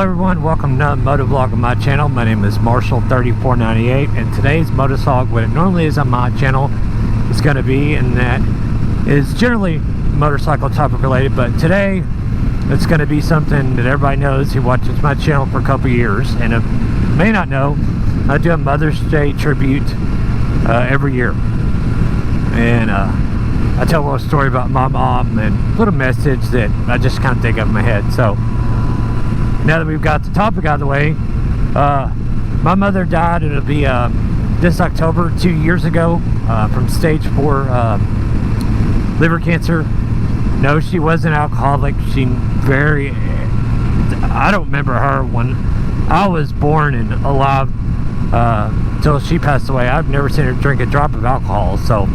Hello everyone, welcome to Motovlog on my channel. My name is Marshall3498 and today's Motovlog, what it normally is on my channel, is going to be, and that is generally motorcycle topic related, but today it's going to be something that everybody knows who watches my channel for a couple years, and if you may not know, I do a Mother's Day tribute every year, and I tell a little story about my mom and a little message that I just kind of think of in my head. So now that we've got the topic out of the way, my mother died. It'll be this October 2 years ago from stage 4 liver cancer. No, she was an alcoholic. I don't remember her when I was born and alive till she passed away. I've never seen her drink a drop of alcohol. So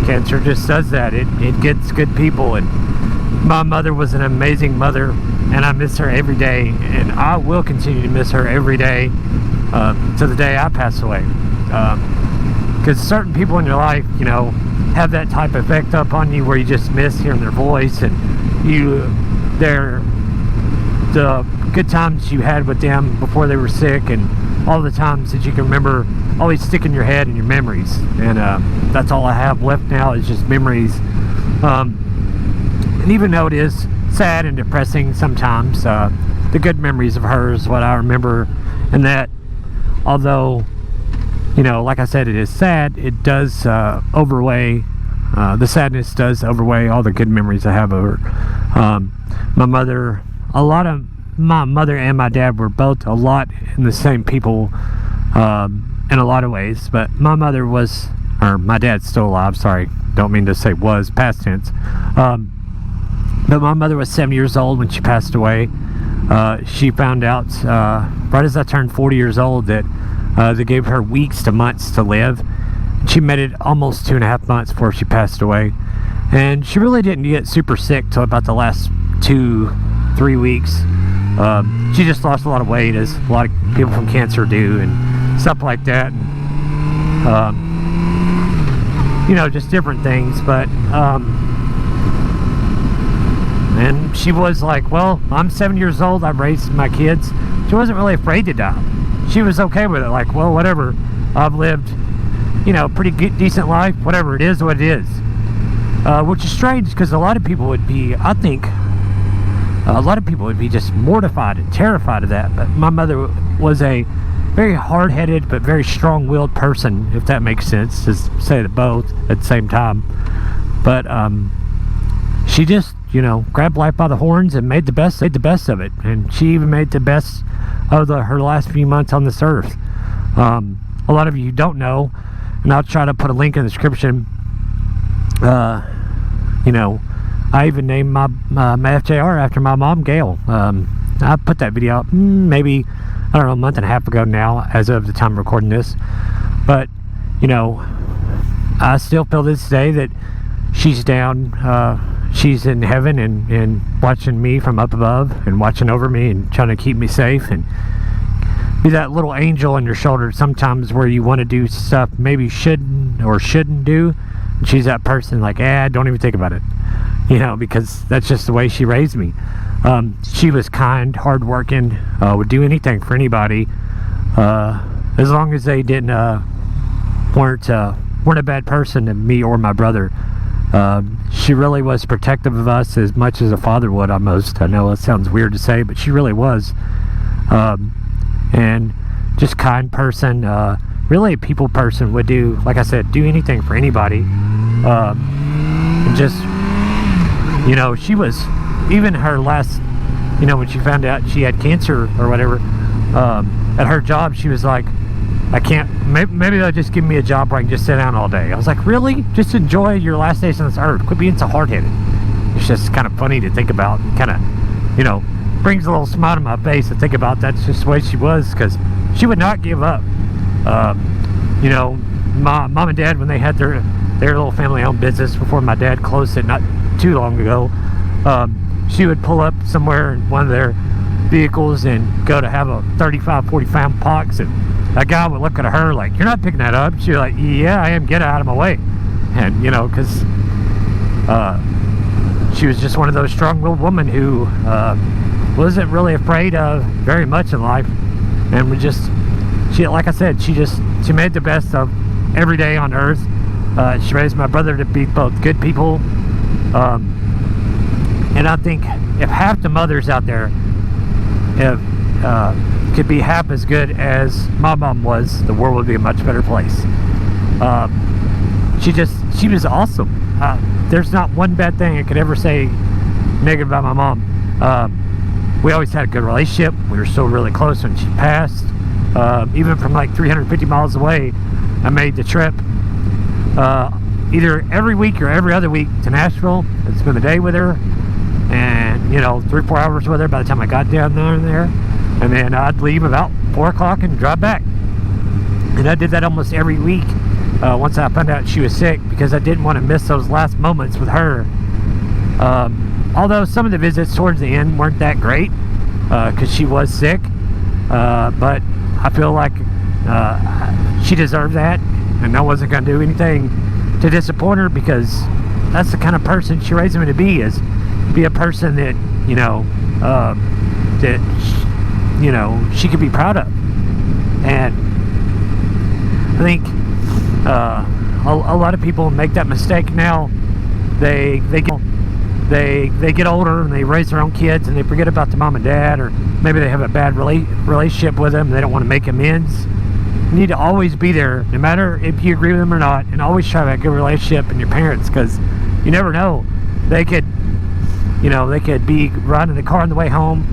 cancer just does that. It gets good people, and my mother was an amazing mother, and I miss her every day, and I will continue to miss her every day to the day I pass away, because certain people in your life, you know, have that type of effect up on you where you just miss hearing their voice, and the good times you had with them before they were sick, and all the times that you can remember always stick in your head and your memories, and that's all I have left now is just memories. And even though it is sad and depressing sometimes, the good memories of her is what I remember, and that although, you know, like I said, it is sad, it does overweigh, the sadness does overweigh all the good memories I have of her. My mother and my dad were both a lot in the same people in a lot of ways, but my mother was, or my dad's still alive, sorry, don't mean to say was, past tense, but my mother was 7 years old when she passed away. She found out right as I turned 40 years old that they gave her weeks to months to live. She made it almost 2.5 months before she passed away, and she really didn't get super sick till about the last 2-3 weeks. She just lost a lot of weight, as a lot of people from cancer do, and stuff like that, and, you know, just different things. But and she was like, well, I'm 7 years old, I've raised my kids. She wasn't really afraid to die. She was okay with it, like, well, whatever, I've lived, you know, pretty good, decent life, whatever, it is what it is. Which is strange, because a lot of people would be, I think, a lot of people would be just mortified and terrified of that. But my mother was a very hard-headed but very strong-willed person, if that makes sense, to say that both at the same time. But she just, you know, grabbed life by the horns and made the best of it. And she even made the best of her last few months on this earth. A lot of you don't know, and I'll try to put a link in the description. You know, I even named my FJR after my mom, Gail. I put that video up maybe, I don't know, a month and a half ago now, as of the time of recording this. But, you know, I still feel this day that she's down, she's in heaven and watching me from up above and watching over me and trying to keep me safe and be that little angel on your shoulder sometimes where you want to do stuff maybe shouldn't or shouldn't do. And she's that person like, don't even think about it, you know, because that's just the way she raised me. She was kind, hardworking, would do anything for anybody, as long as they didn't weren't a bad person to me or my brother. She really was protective of us as much as a father would, almost. I know it sounds weird to say, but she really was. And just kind person, really a people person, would do, like I said, do anything for anybody. And just, you know, she was, even her last, you know, when she found out she had cancer or whatever, at her job, she was like, I can't, maybe they'll just give me a job where I can just sit down all day. I was like, really? Just enjoy your last days on this earth. Quit being so hard-headed. It's just kind of funny to think about, and kind of, you know, brings a little smile to my face to think about that's just the way she was, because she would not give up. You know, my mom and dad, when they had their little family-owned business before my dad closed it not too long ago, she would pull up somewhere in one of their vehicles and go to have a 35-40 pound box, and that guy would look at her like, you're not picking that up. She'd be like, yeah, I am, get out of my way. And, you know, because she was just one of those strong-willed women who wasn't really afraid of very much in life, and she, like I said, she made the best of every day on earth. She raised my brother to be both good people, and I think if half the mothers out there could be half as good as my mom was, the world would be a much better place. She was awesome. There's not one bad thing I could ever say negative about my mom. We always had a good relationship. We were still really close when she passed. Even from like 350 miles away, I made the trip either every week or every other week to Nashville and spend the day with her, and 3-4 hours with her by the time I got down there, and then I'd leave about 4 o'clock and drive back. And I did that almost every week once I found out she was sick, because I didn't want to miss those last moments with her. Although some of the visits towards the end weren't that great because she was sick, but I feel like she deserved that, and I wasn't going to do anything to disappoint her, because that's the kind of person she raised me to be, is be a person that she could be proud of. And I think a lot of people make that mistake now. They get older and they raise their own kids and they forget about the mom and dad, or maybe they have a bad relationship with them and they don't want to make amends. You need to always be there, no matter if you agree with them or not, and always try to have a good relationship with your parents, because you never know. They could be riding in the car on the way home.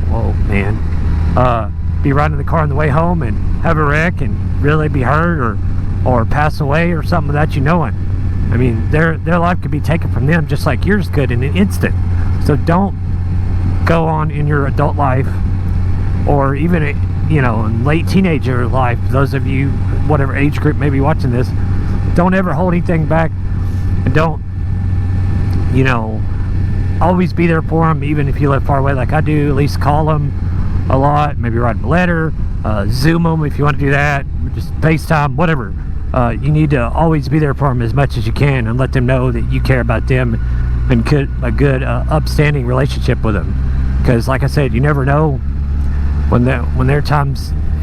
Whoa, man. Be riding in the car on the way home and have a wreck and really be hurt or pass away or something without you knowing. I mean, their life could be taken from them just like yours could in an instant. So don't go on in your adult life, or even in late teenager life, those of you whatever age group may be watching this, don't ever hold anything back, and don't always be there for them, even if you live far away like I do. At least call them a lot, maybe write them a letter, Zoom them if you want to do that, just FaceTime, whatever. You need to always be there for them as much as you can, and let them know that you care about them and a good upstanding relationship with them, because like I said, you never know when their time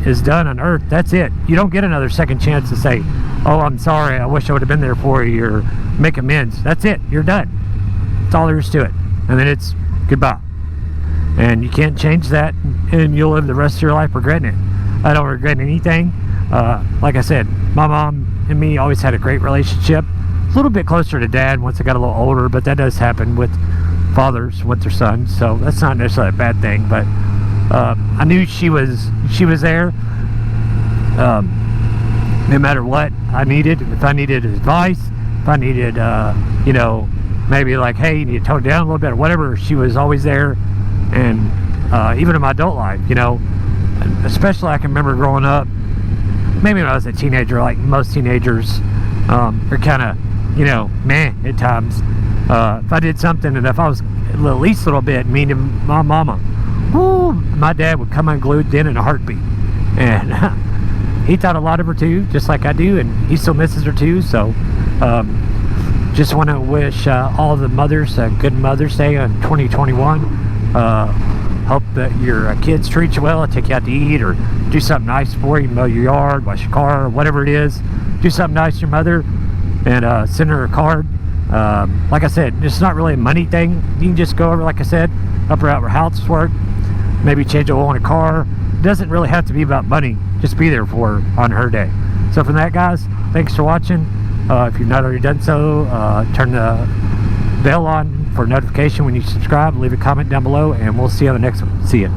is done on earth. That's it. You don't get another second chance to say, oh, I'm sorry, I wish I would have been there for you, or make amends. That's it. You're done. That's all there is to it. And then it's goodbye. And you can't change that, and you'll live the rest of your life regretting it. I don't regret anything. Like I said, my mom and me always had a great relationship. A little bit closer to dad once I got a little older, but that does happen with fathers with their sons, so that's not necessarily a bad thing. But I knew she was there no matter what I needed. If I needed advice, if I needed maybe like, hey, you need to tone it down a little bit or whatever, she was always there. And even in my adult life, especially I can remember growing up, maybe when I was a teenager, like most teenagers are kind of meh at times. If I did something, and if I was at least a little bit mean to my mama, whoo, my dad would come unglued then in a heartbeat. And he thought a lot of her too, just like I do, and he still misses her too. So just want to wish all the mothers a good Mother's Day on 2021. Hope that your kids treat you well, take you out to eat, or do something nice for you, mow your yard, wash your car, or whatever it is. Do something nice to your mother, and send her a card. Like I said, it's not really a money thing. You can just go over, like I said, help her out with housework, maybe change the oil in a car. It doesn't really have to be about money. Just be there for her on her day. So from that, guys, thanks for watching. If you've not already done so, turn the bell on for notification when you subscribe. Leave a comment down below, and we'll see you on the next one. See ya.